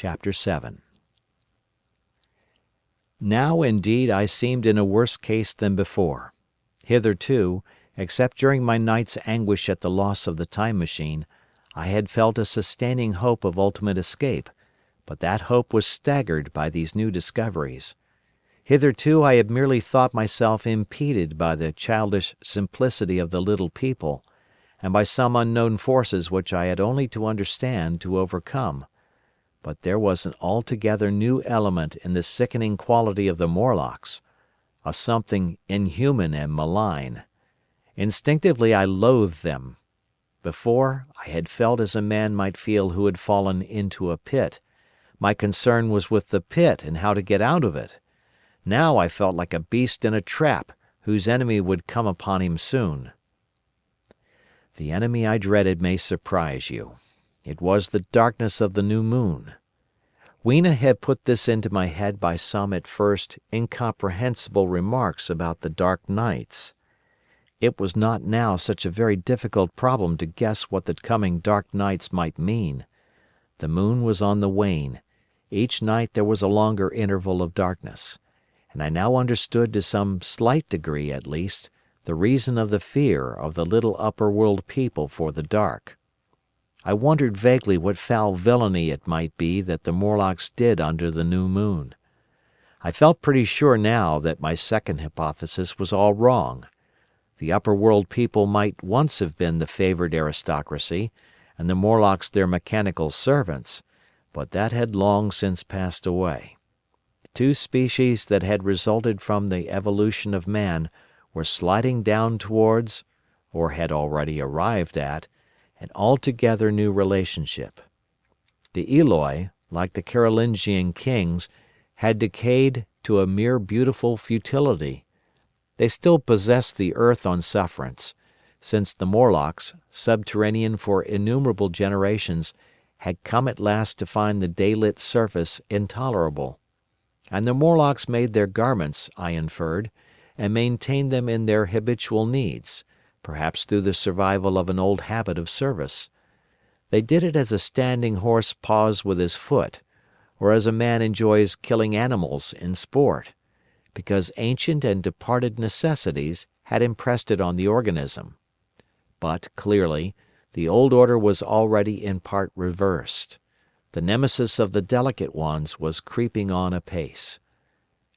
Chapter 7. Now indeed I seemed in a worse case than before. Hitherto, except during my night's anguish at the loss of the Time Machine, I had felt a sustaining hope of ultimate escape, but that hope was staggered by these new discoveries. Hitherto I had merely thought myself impeded by the childish simplicity of the little people, and by some unknown forces which I had only to understand to overcome. But there was an altogether new element in the sickening quality of the Morlocks, a something inhuman and malign. Instinctively I loathed them. Before, I had felt as a man might feel who had fallen into a pit. My concern was with the pit and how to get out of it. Now I felt like a beast in a trap, whose enemy would come upon him soon. The enemy I dreaded may surprise you. It was the darkness of the new moon. Weena had put this into my head by some at first incomprehensible remarks about the dark nights. It was not now such a very difficult problem to guess what the coming dark nights might mean. The moon was on the wane. Each night there was a longer interval of darkness, and I now understood to some slight degree at least the reason of the fear of the little upper world people for the dark. I wondered vaguely what foul villainy it might be that the Morlocks did under the new moon. I felt pretty sure now that my second hypothesis was all wrong. The upper world people might once have been the favored aristocracy, and the Morlocks their mechanical servants, but that had long since passed away. The two species that had resulted from the evolution of man were sliding down towards, or had already arrived at, an altogether new relationship. The Eloi, like the Carolingian kings, had decayed to a mere beautiful futility. They still possessed the earth on sufferance, since the Morlocks, subterranean for innumerable generations, had come at last to find the daylit surface intolerable. And the Morlocks made their garments, I inferred, and maintained them in their habitual needs, perhaps through the survival of an old habit of service. They did it as a standing horse paws with his foot, or as a man enjoys killing animals in sport, because ancient and departed necessities had impressed it on the organism. But, clearly, the old order was already in part reversed. The nemesis of the delicate ones was creeping on apace.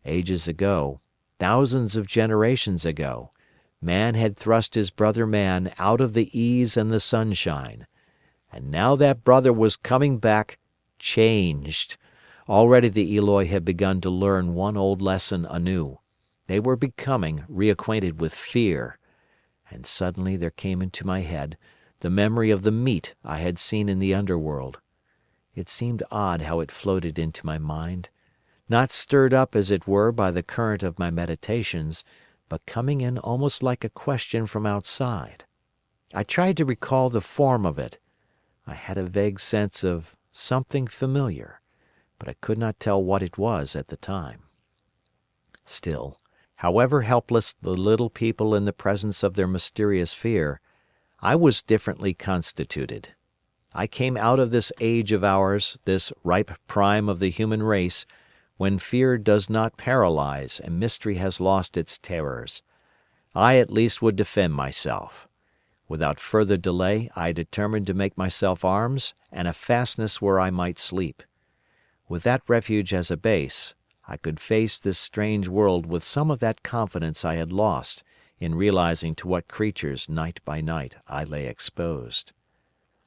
Ages ago, thousands of generations ago, man had thrust his brother man out of the ease and the sunshine, and now that brother was coming back changed. Already the Eloi had begun to learn one old lesson anew. They were becoming reacquainted with fear, and suddenly there came into my head the memory of the meat I had seen in the underworld. It seemed odd how it floated into my mind, not stirred up as it were by the current of my meditations, but coming in almost like a question from outside. I tried to recall the form of it. I had a vague sense of something familiar, but I could not tell what it was at the time. Still, however helpless the little people in the presence of their mysterious fear, I was differently constituted. I came out of this age of ours, this ripe prime of the human race, when fear does not paralyze and mystery has lost its terrors. I at least would defend myself. Without further delay I determined to make myself arms and a fastness where I might sleep. With that refuge as a base, I could face this strange world with some of that confidence I had lost in realizing to what creatures night by night I lay exposed.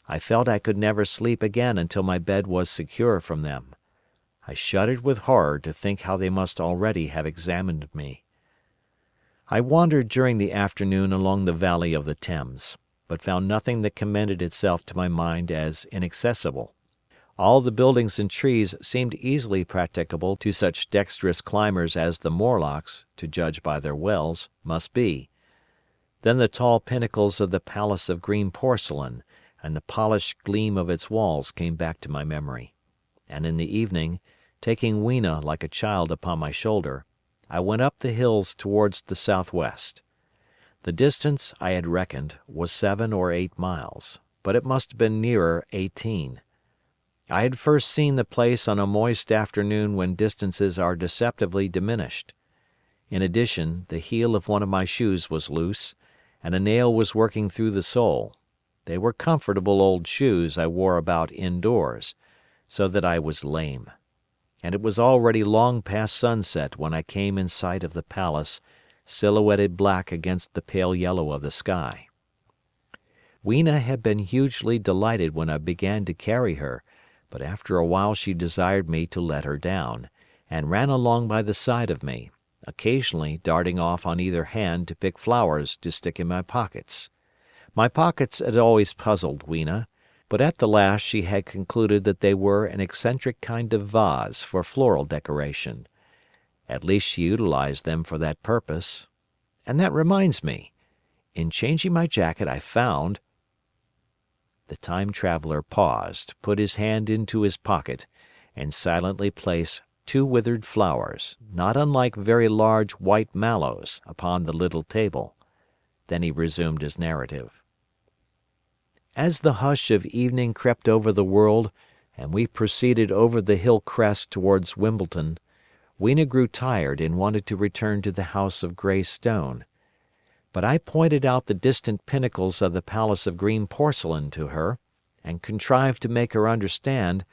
I felt I could never sleep again until my bed was secure from them. I shuddered with horror to think how they must already have examined me. I wandered during the afternoon along the valley of the Thames, but found nothing that commended itself to my mind as inaccessible. All the buildings and trees seemed easily practicable to such dexterous climbers as the Morlocks, to judge by their wells, must be. Then the tall pinnacles of the Palace of Green Porcelain and the polished gleam of its walls came back to my memory, and in the evening, taking Weena like a child upon my shoulder, I went up the hills towards the southwest. The distance, I had reckoned, was 7 or 8 miles, but it must have been nearer 18. I had first seen the place on a moist afternoon when distances are deceptively diminished. In addition, the heel of one of my shoes was loose, and a nail was working through the sole. They were comfortable old shoes I wore about indoors, so that I was lame. And it was already long past sunset when I came in sight of the palace, silhouetted black against the pale yellow of the sky. Weena had been hugely delighted when I began to carry her, but after a while she desired me to let her down, and ran along by the side of me, occasionally darting off on either hand to pick flowers to stick in my pockets. My pockets had always puzzled Weena, but at the last she had concluded that they were an eccentric kind of vase for floral decoration. At least she utilized them for that purpose. And that reminds me. In changing my jacket I found— The time traveller paused, put his hand into his pocket, and silently placed 2 withered flowers, not unlike very large white mallows, upon the little table. Then he resumed his narrative. As the hush of evening crept over the world, and we proceeded over the hill crest towards Wimbledon, Weena grew tired and wanted to return to the house of grey stone. But I pointed out the distant pinnacles of the palace of green porcelain to her, and contrived to make her understand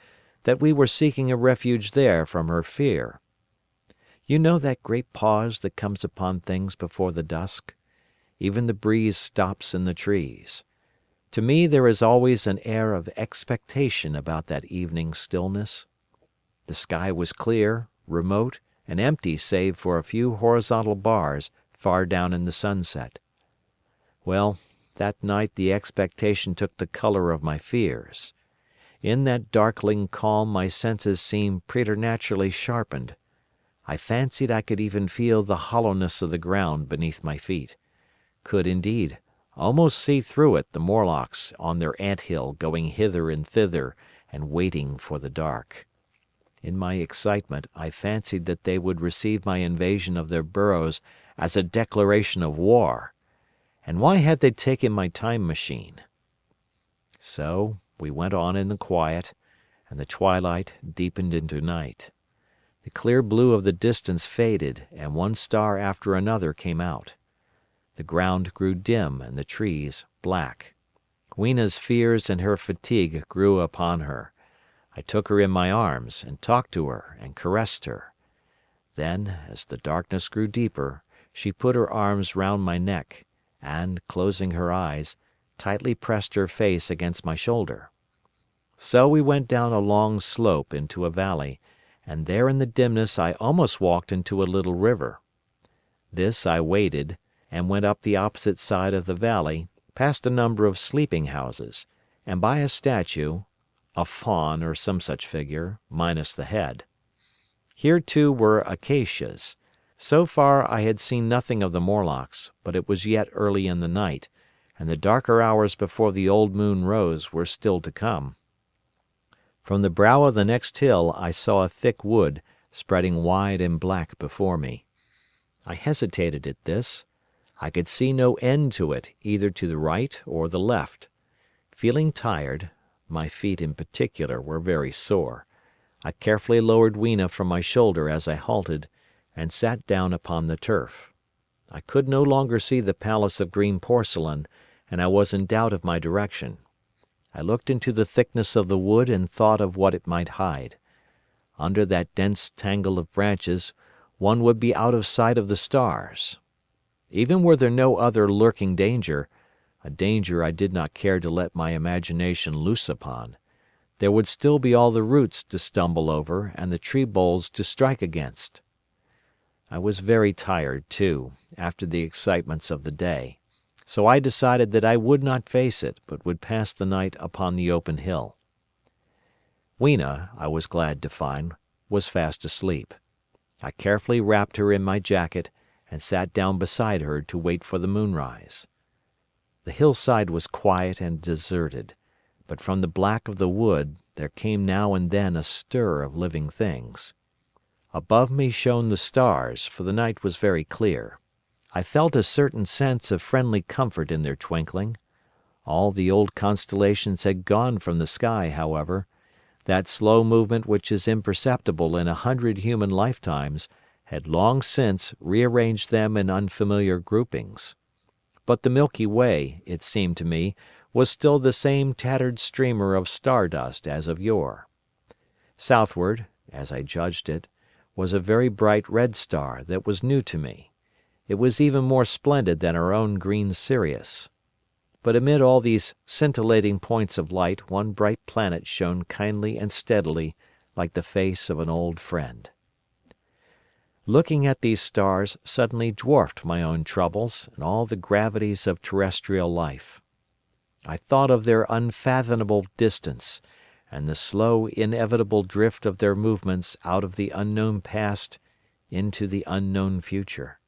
that we were seeking a refuge there from her fear. You know that great pause that comes upon things before the dusk? Even the breeze stops in the trees. To me there is always an air of expectation about that evening stillness. The sky was clear, remote, and empty save for a few horizontal bars far down in the sunset. Well, that night the expectation took the colour of my fears. In that darkling calm my senses seemed preternaturally sharpened. I fancied I could even feel the hollowness of the ground beneath my feet; could, indeed, almost see through it the Morlocks on their ant-hill going hither and thither and waiting for the dark. In my excitement I fancied that they would receive my invasion of their burrows as a declaration of war. And why had they taken my time machine? So we went on in the quiet, and the twilight deepened into night. The clear blue of the distance faded, and one star after another came out. The ground grew dim and the trees black. Weena's fears and her fatigue grew upon her. I took her in my arms and talked to her and caressed her. Then, as the darkness grew deeper, she put her arms round my neck, and, closing her eyes, tightly pressed her face against my shoulder. So we went down a long slope into a valley, and there in the dimness I almost walked into a little river. This I waded, and went up the opposite side of the valley, past a number of sleeping houses, and by a statue, a faun or some such figure, minus the head. Here too were acacias. So far I had seen nothing of the Morlocks, but it was yet early in the night, and the darker hours before the old moon rose were still to come. From the brow of the next hill I saw a thick wood spreading wide and black before me. I hesitated at this. I could see no end to it either to the right or the left. Feeling tired, my feet in particular were very sore, I carefully lowered Weena from my shoulder as I halted, and sat down upon the turf. I could no longer see the palace of green porcelain, and I was in doubt of my direction. I looked into the thickness of the wood and thought of what it might hide. Under that dense tangle of branches one would be out of sight of the stars. Even were there no other lurking danger, a danger I did not care to let my imagination loose upon, there would still be all the roots to stumble over and the tree boles to strike against. I was very tired, too, after the excitements of the day, so I decided that I would not face it, but would pass the night upon the open hill. Weena, I was glad to find, was fast asleep. I carefully wrapped her in my jacket and sat down beside her to wait for the moonrise. The hillside was quiet and deserted, but from the black of the wood there came now and then a stir of living things. Above me shone the stars, for the night was very clear. I felt a certain sense of friendly comfort in their twinkling. All the old constellations had gone from the sky, however. That slow movement which is imperceptible in 100 human lifetimes had long since rearranged them in unfamiliar groupings. But the Milky Way, it seemed to me, was still the same tattered streamer of star dust as of yore. Southward, as I judged it, was a very bright red star that was new to me. It was even more splendid than our own green Sirius. But amid all these scintillating points of light one bright planet shone kindly and steadily like the face of an old friend. Looking at these stars suddenly dwarfed my own troubles and all the gravities of terrestrial life. I thought of their unfathomable distance, and the slow, inevitable drift of their movements out of the unknown past into the unknown future.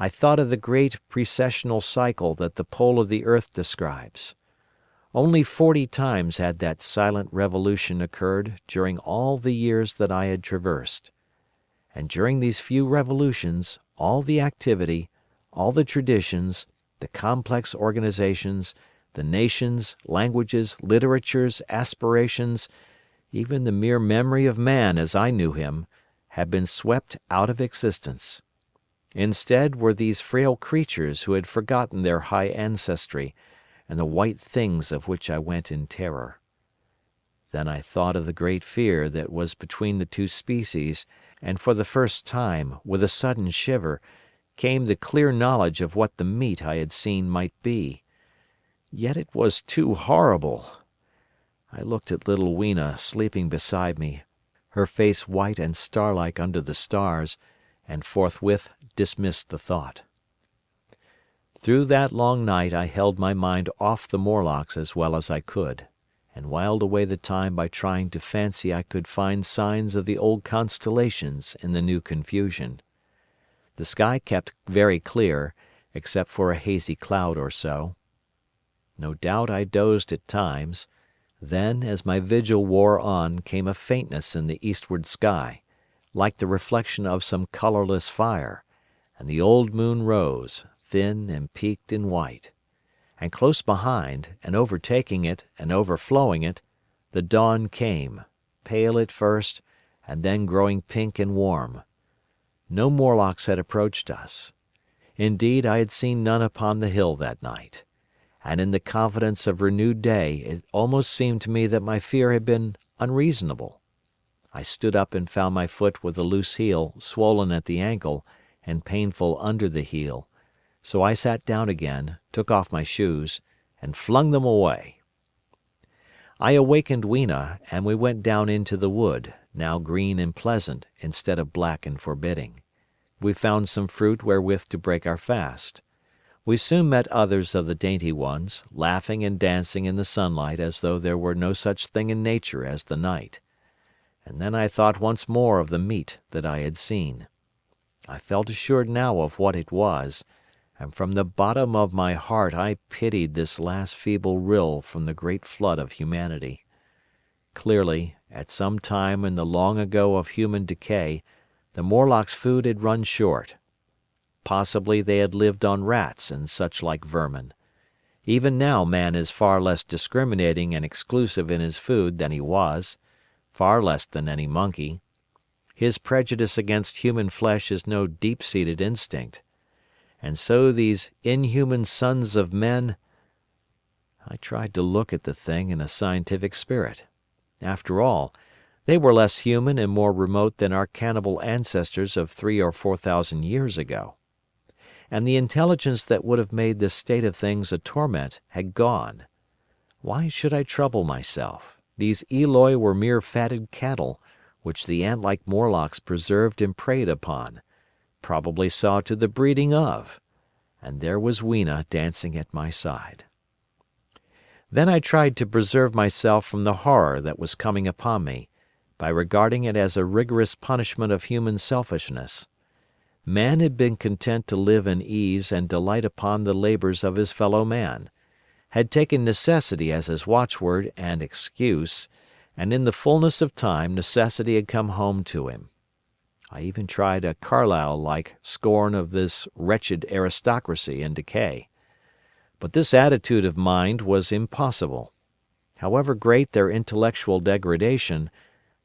I thought of the great precessional cycle that the pole of the earth describes. Only 40 times had that silent revolution occurred during all the years that I had traversed. And during these few revolutions all the activity, all the traditions, the complex organizations, the nations, languages, literatures, aspirations, even the mere memory of man as I knew him, had been swept out of existence. Instead were these frail creatures who had forgotten their high ancestry and the white things of which I went in terror. Then I thought of the great fear that was between the two species, and for the first time, with a sudden shiver, came the clear knowledge of what the meat I had seen might be. Yet it was too horrible. I looked at little Weena sleeping beside me, her face white and star-like under the stars, and forthwith dismissed the thought. Through that long night I held my mind off the Morlocks as well as I could, and whiled away the time by trying to fancy I could find signs of the old constellations in the new confusion. The sky kept very clear, except for a hazy cloud or so. No doubt I dozed at times. Then, as my vigil wore on, came a faintness in the eastward sky, like the reflection of some colourless fire, and the old moon rose, thin and peaked and white. And close behind, and overtaking it and overflowing it, the dawn came, pale at first, and then growing pink and warm. No Morlocks had approached us. Indeed, I had seen none upon the hill that night. And in the confidence of renewed day it almost seemed to me that my fear had been unreasonable. I stood up and found my foot with the loose heel swollen at the ankle and painful under the heel, so I sat down again, took off my shoes, and flung them away. I awakened Weena, and we went down into the wood, now green and pleasant instead of black and forbidding. We found some fruit wherewith to break our fast. We soon met others of the dainty ones, laughing and dancing in the sunlight as though there were no such thing in nature as the night. And then I thought once more of the meat that I had seen. I felt assured now of what it was, and from the bottom of my heart I pitied this last feeble rill from the great flood of humanity. Clearly, at some time in the long ago of human decay, the Morlocks' food had run short. Possibly they had lived on rats and such like vermin. Even now man is far less discriminating and exclusive in his food than he was, far less than any monkey. His prejudice against human flesh is no deep-seated instinct. And so these inhuman sons of men— I tried to look at the thing in a scientific spirit. After all, they were less human and more remote than our cannibal ancestors of 3,000 or 4,000 years ago. And the intelligence that would have made this state of things a torment had gone. Why should I trouble myself? These Eloi were mere fatted cattle, which the ant-like Morlocks preserved and preyed upon, probably saw to the breeding of, and there was Weena dancing at my side. Then I tried to preserve myself from the horror that was coming upon me, by regarding it as a rigorous punishment of human selfishness. Man had been content to live in ease and delight upon the labours of his fellow man, had taken necessity as his watchword and excuse, and in the fullness of time necessity had come home to him. I even tried a Carlyle-like scorn of this wretched aristocracy in decay. But this attitude of mind was impossible. However great their intellectual degradation,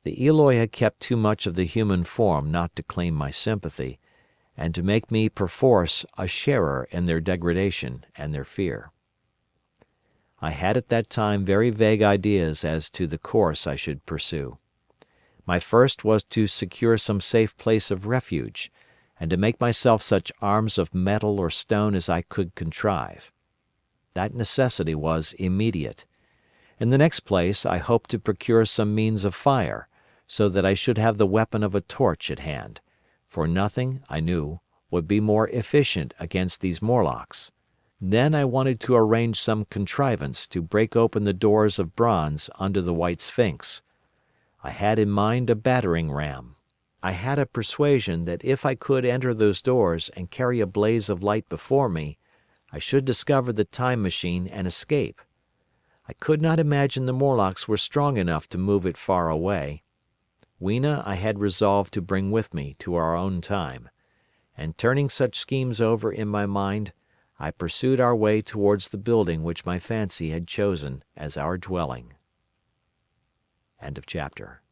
the Eloi had kept too much of the human form not to claim my sympathy, and to make me perforce a sharer in their degradation and their fear. I had at that time very vague ideas as to the course I should pursue. My first was to secure some safe place of refuge, and to make myself such arms of metal or stone as I could contrive. That necessity was immediate. In the next place I hoped to procure some means of fire, so that I should have the weapon of a torch at hand, for nothing, I knew, would be more efficient against these Morlocks. Then I wanted to arrange some contrivance to break open the doors of bronze under the White Sphinx. I had in mind a battering ram. I had a persuasion that if I could enter those doors and carry a blaze of light before me, I should discover the Time Machine and escape. I could not imagine the Morlocks were strong enough to move it far away. Weena I had resolved to bring with me to our own time, and turning such schemes over in my mind, I pursued our way towards the building which my fancy had chosen as our dwelling. End of chapter.